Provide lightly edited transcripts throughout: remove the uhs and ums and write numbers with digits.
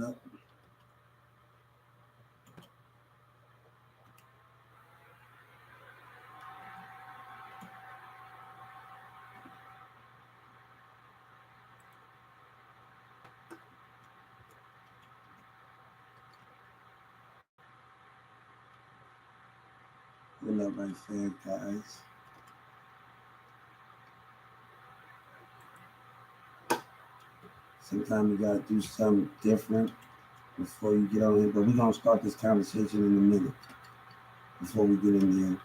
up. Pull up right there, guys. Sometimes you gotta do something different before you get on here. But we're gonna start this conversation in a minute before we get in there.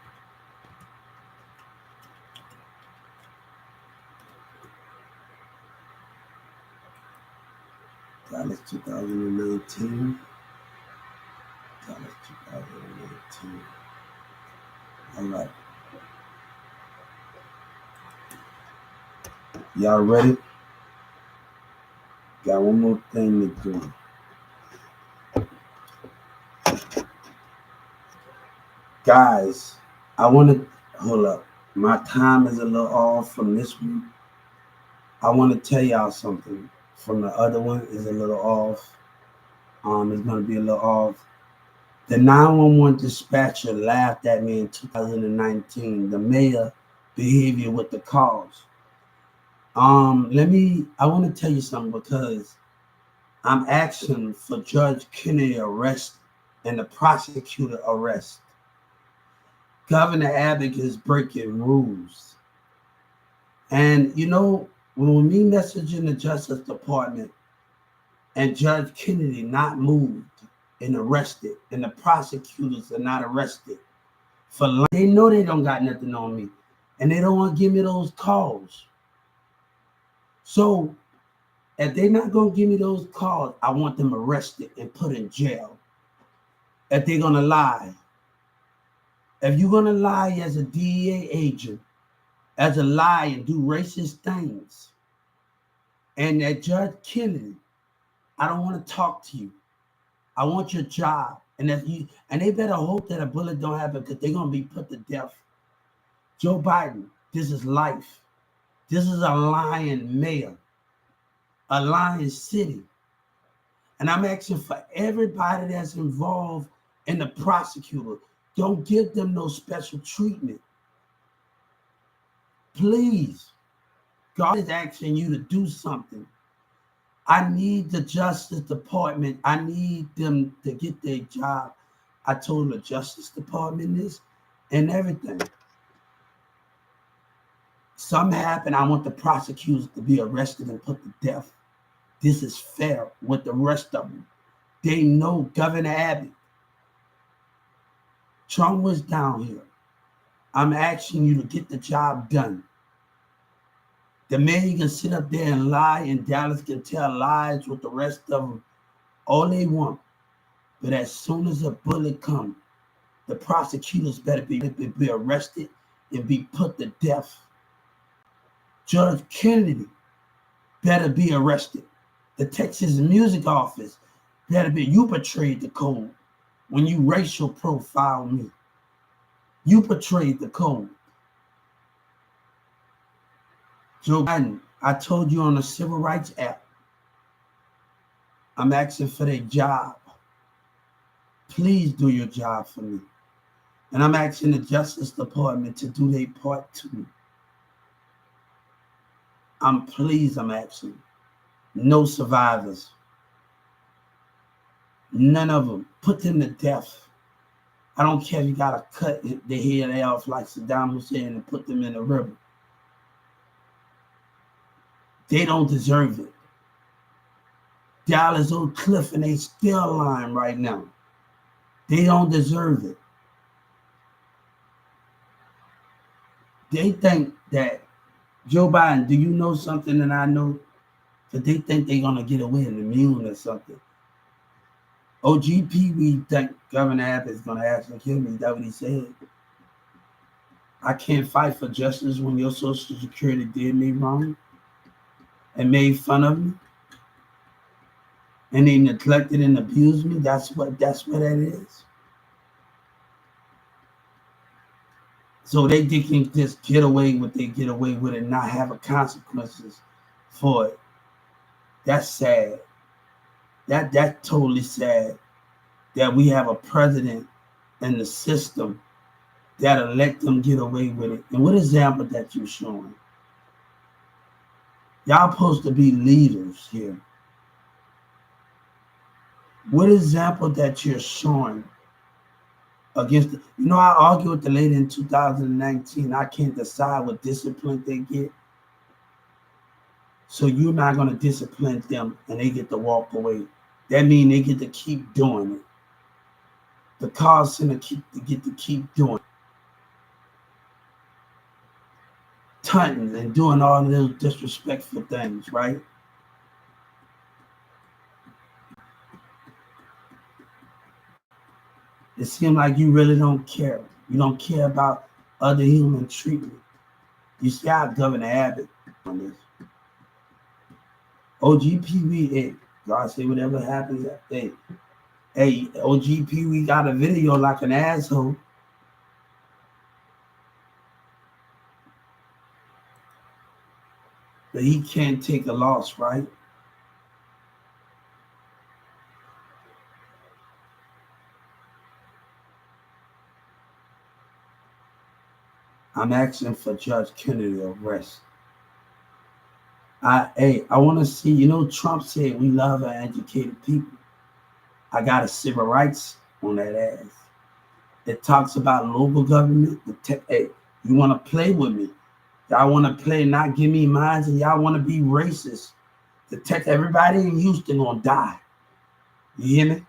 Dallas 2019. Dallas 2019. All right. Y'all ready? Got one more thing to do. Guys, I want to hold up. My time is a little off from this week. I want to tell y'all something. From the other one is a little off. It's going to be a little off. The 911 dispatcher laughed at me in 2019. The mayor behavior with the calls. I want to tell you something because I'm asking for Judge Kennedy arrest and the prosecutor arrest. Governor Abbott is breaking rules. And you know, when we messaging the Justice Department and Judge Kennedy not moved and arrested, and the prosecutors are not arrested for they know they don't got nothing on me, and they don't want to give me those calls. So if they're not gonna give me those calls, I want them arrested and put in jail. If they're gonna lie, if you're gonna lie as a DEA agent, as a lie and do racist things, and that Judge Kennedy, I don't want to talk to you. I want your job. And if you and they better hope that a bullet don't happen because they're gonna be put to death. Joe Biden, this is life. This is a lying mayor, a lying city. And I'm asking for everybody that's involved in the prosecutor, don't give them no special treatment. Please. God is asking you to do something. I need the Justice Department. I need them to get their job. I told the Justice Department this and everything. Something happened. I want the prosecutors to be arrested and put to death. This is fair with the rest of them. They know Governor Abbott. Trump was down here. I'm asking you to get the job done. The man can sit up there and lie, and Dallas can tell lies with the rest of them all they want. But as soon as a bullet comes, the prosecutors better be arrested and be put to death. Judge Kennedy better be arrested. The Texas Music Office better be. You betrayed the code when you racial profile me. You betrayed the code. Joe Biden, I told you on the Civil Rights Act, I'm asking for their job. Please do your job for me. And I'm asking the Justice Department to do their part too. I'm asking. No survivors. None of them. Put them to death. I don't care if you got to cut their head off like Saddam Hussein and put them in the river. They don't deserve it. Dallas Oak Cliff and they still lying right now. They don't deserve it. They think that Joe Biden, do you know something that I know? Because they think they're going to get away and immune or something. OGP, we think Governor Abbott is going to actually kill me. Is that what he said? I can't fight for justice when your Social Security did me wrong and made fun of me. And they neglected and abused me. That's what that is. So they can just get away with it and not have consequences for it. That's sad. That's totally sad that we have a president and the system that'll let them get away with it. And what example that you're showing? Y'all supposed to be leaders here. What example that you're showing against I argued with the lady in 2019. I can't decide what discipline they get. So you're not going to discipline them and they get to walk away. That means they get to keep doing it. The call center get to keep doing it. Tunting and doing all of those disrespectful things, right? It seems like you really don't care. You don't care about other human treatment. You see how Governor Abbott on this. OGPV, hey, God say whatever happens. Hey, OGPV got a video like an asshole. But he can't take a loss, right? I'm asking for Judge Kennedy arrest. I want to see, Trump said we love our educated people. I got a civil rights on that ass. It talks about local government. Hey, you want to play with me? Y'all want to play, not give me minds, and y'all want to be racist. Everybody in Houston gonna die. You hear me?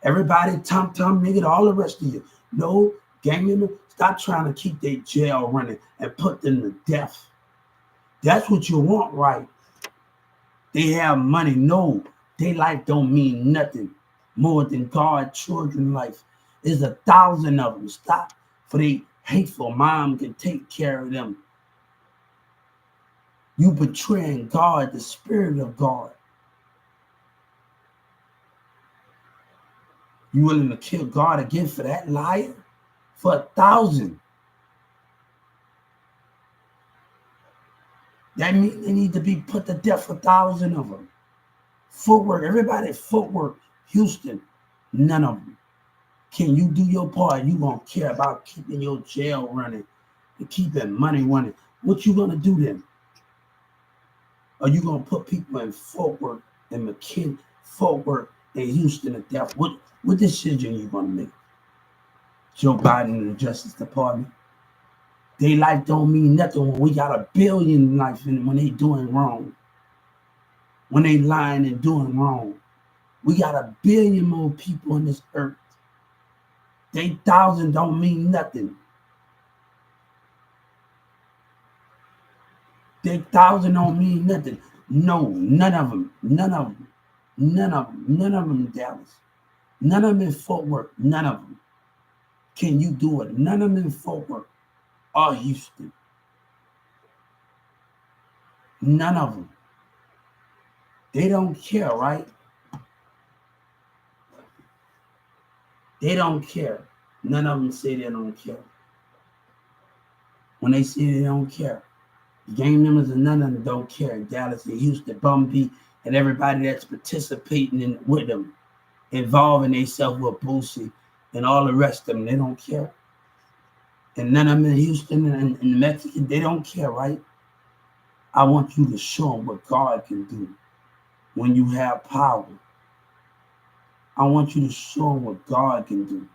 Everybody, Tom, nigga, all the rest of you. No, gang member, stop trying to keep their jail running and put them to death. That's what you want, right? They have money. No, their life don't mean nothing more than God's children's life. There's 1,000 of them. Stop for they hateful mom can take care of them. You betraying God, the Spirit of God. You willing to kill God again for that liar? For 1,000. That means they need to be put to death for 1,000 of them. Footwork, everybody footwork. Houston, none of them. Can you do your part? You gonna care about keeping your jail running and keeping money running. What you gonna do then? Are you gonna put people in Fort Worth and McKinney, Fort Worth and Houston to death? What decision you gonna make? Joe Biden and the Justice Department. Their life don't mean nothing when we got 1 billion life when they doing wrong. When they lying and doing wrong. We got 1 billion more people on this earth. They 1,000 don't mean nothing. They 1,000 don't mean nothing. No, none of them in Dallas. None of them in Fort Worth. None of them. Can you do it? None of them in Fort Worth or Houston. None of them. They don't care, right? They don't care. None of them say they don't care. When they say they don't care, gang members and none of them don't care in Dallas and Houston, Bumby, and everybody that's participating with them, involving themselves with Boosie and all the rest of them, they don't care. And none of them in Houston and Mexican, they don't care, right? I want you to show them what God can do when you have power. I want you to show them what God can do.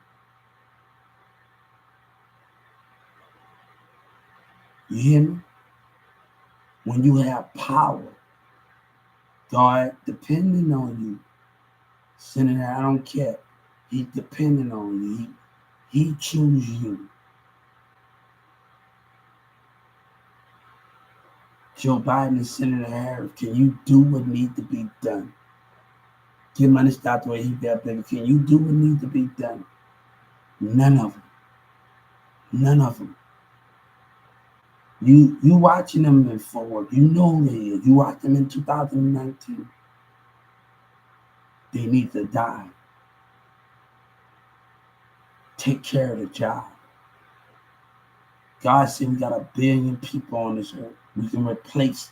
You hear me? When you have power, God depending on you. Senator, I don't care. He's depending on you. He chooses you. Joe Biden and Senator Harris, can you do what needs to be done? Give money stop the way he got baby. Can you do what needs to be done? None of them. None of them. You watching them in forward. You know who they is. You watched them in 2019. They need to die. Take care of the job. God said we got 1 billion people on this earth. We can replace.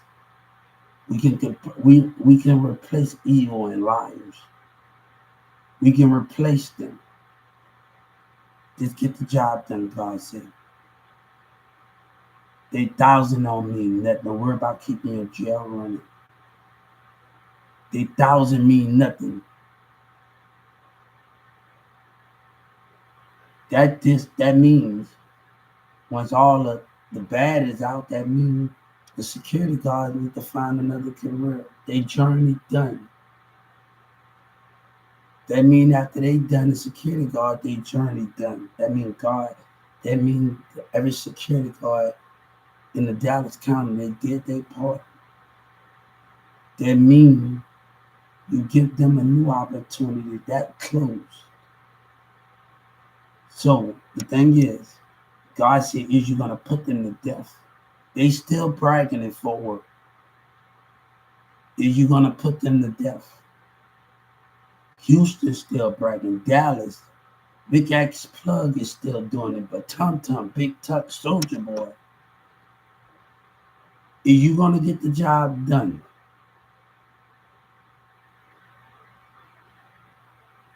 We can replace evil and liars. We can replace them. Just get the job done, God said. They 1,000 don't mean nothing. Don't worry about keeping your jail running. They 1,000 mean nothing. That means once all the bad is out, that means the security guard need to find another career. They journey done. That means after they done the security guard, they journey done. That means every security guard in the Dallas County, they did their part. That means you give them a new opportunity that close. So the thing is, God said, is you going to put them to death? They still bragging it forward. Is you going to put them to death? Houston still bragging. Dallas, Big X Plug is still doing it. But Tum Tum, Big Tuck, Soulja Boy, is you going to get the job done?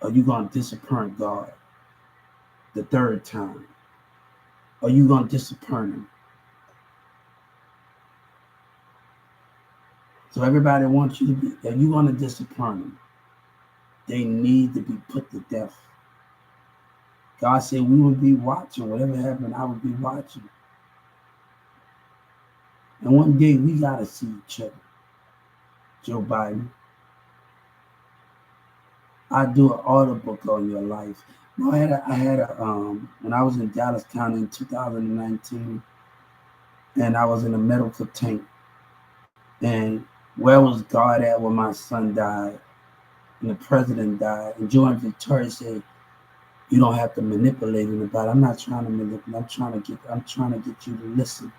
Or you going to disappoint God the third time? Or you going to disappoint him? So everybody wants you to be, are you going to disappoint them? They need to be put to death. God said we would be watching. Whatever happened, I would be watching. And one day we got to see each other. Joe Biden, I do an audiobook on your life. I had a when I was in Dallas County in 2019, and I was in a medical tank. And where was God at when my son died and the president died? And Joe and Victoria said, you don't have to manipulate anybody. I'm not trying to manipulate. I'm trying to get you to listen.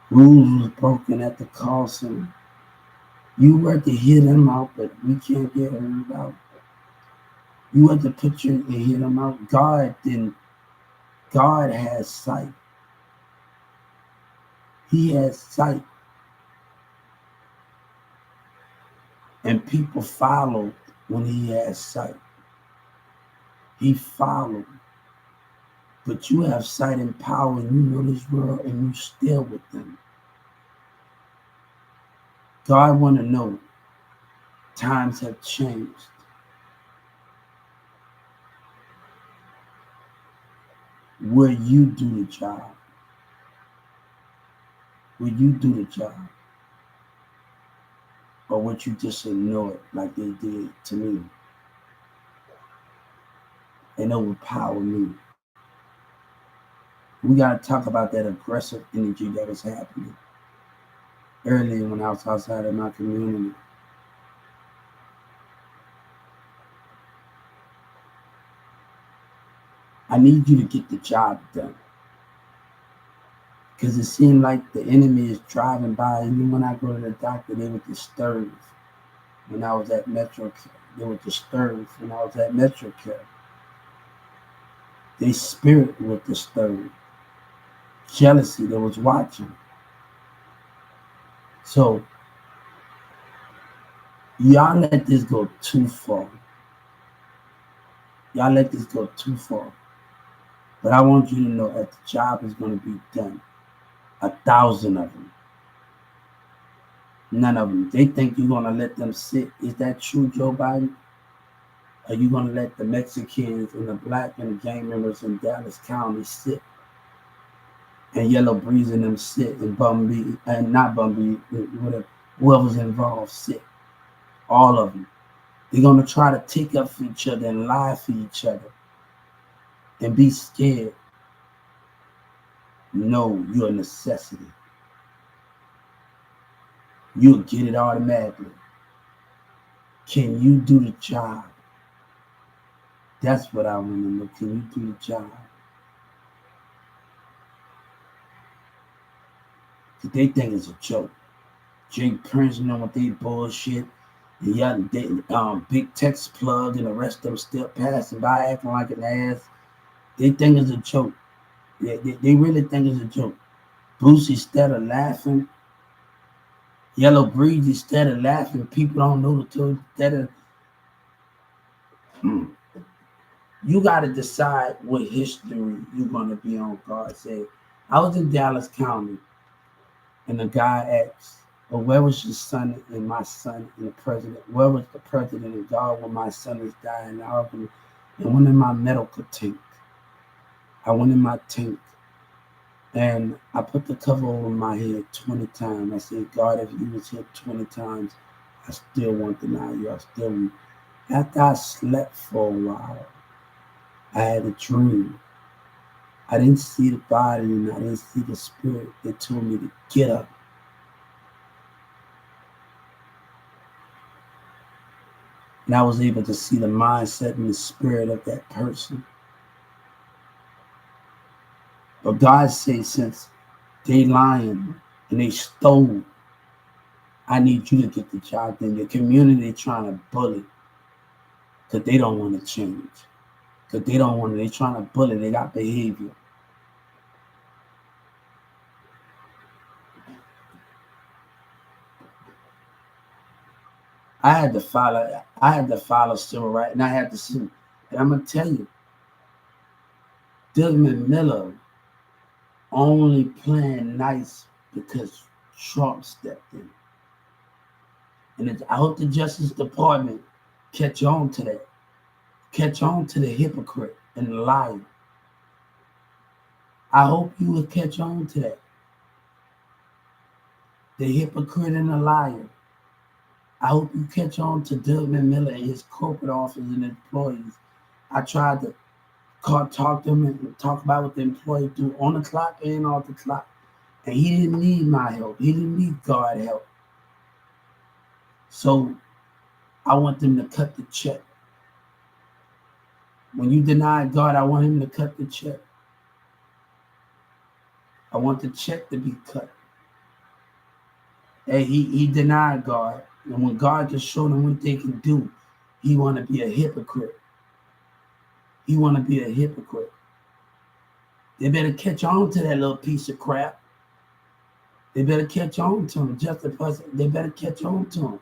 Rules was broken at the call center. You were to hear them out, but we can't get them out. You had to put your and hear them out. God didn't. God has sight. He has sight. And people followed when he has sight. He followed. But you have sight and power, and you know this world, and you still with them. God want to know times have changed. Will you do the job? Will you do the job? Or would you just ignore it like they did to me and overpower me? We got to talk about that aggressive energy that was happening earlier when I was outside of my community. I need you to get the job done. Because it seemed like the enemy is driving by. Even when I go to the doctor, they were disturbed. When I was at MetroCare, they were disturbed. When I was at MetroCare, their spirit was disturbed. Jealousy, they was watching. So, y'all let this go too far. Y'all let this go too far. But I want you to know that the job is going to be done. 1,000 of them. None of them. They think you're going to let them sit. Is that true, Joe Biden? Are you going to let the Mexicans and the black and the gang members in Dallas County sit? And Yellow Breeze and them sit, and Bumby, and not Bumby, whatever, whoever's involved sit. All of them. They're going to try to take up for each other and lie for each other and be scared. No, you're a necessity. You'll get it automatically. Can you do the job? That's what I want to know. Can you do the job? They think it's a joke. Jake Prince, you know what they bullshit. Yeah, Big Tex Plug and the rest of them still passing by acting like an ass. They think it's a joke. They really think it's a joke. Bruce, instead of laughing, Yellow Breeze, instead of laughing, people don't know the truth. You got to decide what history you're going to be on. God said, I was in Dallas County, and the guy asked, well, where was your son and my son and the president? Where was the president and God when my son is dying? And went in my medical tank. I went in my tank, and I put the cover over my head 20 times. I said, God, if you was here 20 times, I still won't deny you. I still won't. After I slept for a while, I had a dream. I didn't see the body and I didn't see the spirit. They told me to get up. And I was able to see the mindset and the spirit of that person. But God says, since they lying and they stole, I need you to get the job done. Your community trying to bully because they don't want to change. Because they don't want to, they trying to bully. They got behavior. I had to file a civil right, and I had to sue. And I'm gonna tell you, Dylan Miller only playing nice because Trump stepped in. And I hope the Justice Department catch on to that. Catch on to the hypocrite and the liar. I hope you will catch on to that. The hypocrite and the liar. I hope you catch on to Dylan Miller and his corporate office and employees. I tried to talk to him and talk about what the employee do on the clock and off the clock. And he didn't need my help. He didn't need God help. So I want them to cut the check. When you deny God, I want him to cut the check. I want the check to be cut. And he denied God. And when God just showed him what they can do, he want to be a hypocrite. He want to be a hypocrite. They better catch on to that little piece of crap. They better catch on to him. Just the person, they better catch on to him.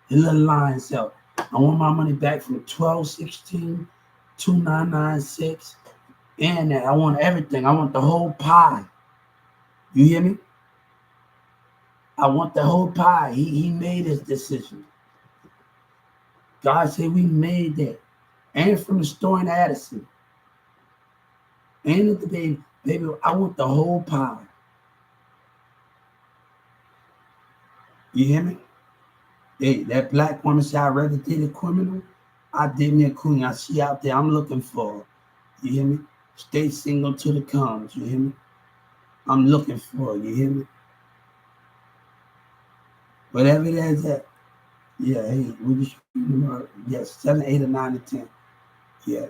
The little lying self. I want my money back from 1216, 2996, and that. I want everything. I want the whole pie. You hear me? I want the whole pie. He made his decision. God said we made that. And from the store in Addison. And at the baby, I want the whole pie. You hear me? Hey, that black woman said I'd rather date a criminal. I did me a queen. I see out there, I'm looking for. You hear me? Stay single till it comes. You hear me? I'm looking for. You hear me? Whatever it is that. Yeah, hey, we just, yes, 7, 8, or 9, or 10.